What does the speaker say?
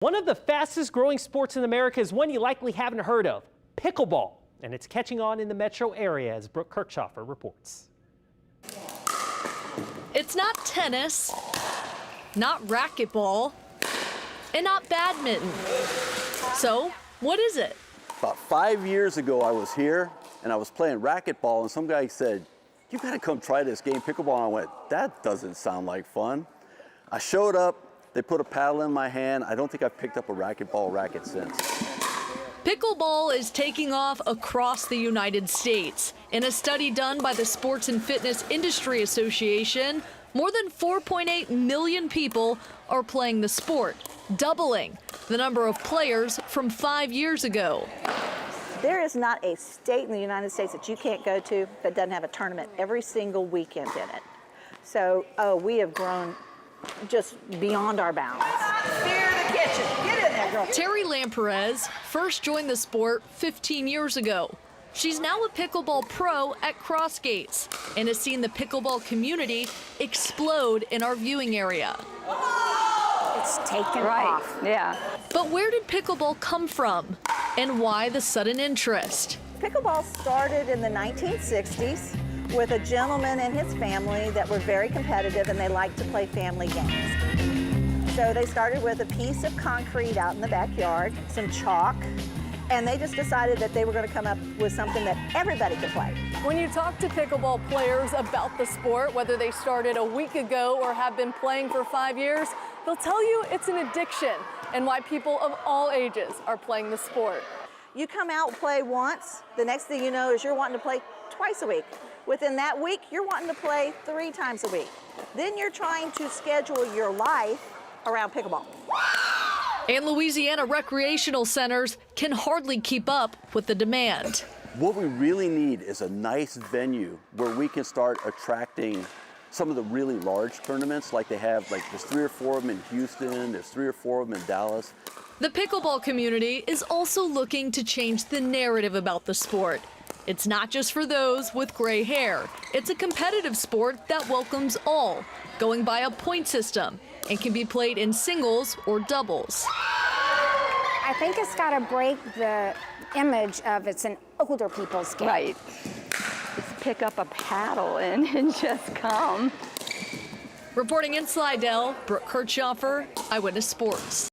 One of the fastest growing sports in America is one you likely haven't heard of, pickleball. And it's catching on in the metro area, as Brooke Kirchhoffer reports. It's not tennis, not racquetball, and not badminton. So, what is it? About 5 years ago, I was here and I was playing racquetball, and some guy said, "You gotta come try this game, pickleball." And I went, "That doesn't sound like fun." I showed up, they put a paddle in my hand. I don't think I've picked up a racquetball racket since. Pickleball is taking off across the United States. In a study done by the Sports and Fitness Industry Association, more than 4.8 million people are playing the sport, doubling the number of players from 5 years ago. There is not a state in the United States that you can't go to that doesn't have a tournament every single weekend in it. So, we have grown just beyond our bounds. Clear the kitchen. Get in there, girl. Terry Lamperez first joined the sport 15 years ago. She's now a pickleball pro at Crossgates and has seen the pickleball community explode in our viewing area. It's taken off. Yeah. But where did pickleball come from and why the sudden interest? Pickleball started in the 1960s with a gentleman and his family that were very competitive, and they liked to play family games. So they started with a piece of concrete out in the backyard, some chalk, and they just decided that they were going to come up with something that everybody could play. When you talk to pickleball players about the sport, whether they started a week ago or have been playing for 5 years, they'll tell you it's an addiction and why people of all ages are playing the sport. You come out, play once, the next thing you know is you're wanting to play twice a week. Within that week, you're wanting to play 3 times a week. Then you're trying to schedule your life around pickleball. And Louisiana recreational centers can hardly keep up with the demand. What we really need is a nice venue where we can start attracting some of the really large tournaments like they have, like there's 3 or 4 of them in Houston, there's 3 or 4 of them in Dallas. The pickleball community is also looking to change the narrative about the sport. It's not just for those with gray hair. It's a competitive sport that welcomes all, going by a point system, and can be played in singles or doubles. I think it's got to break the image of it's an older people's game. Right. Just pick up a paddle and just come. Reporting in Slidell, Brooke Kirchhoffer, Eyewitness Sports.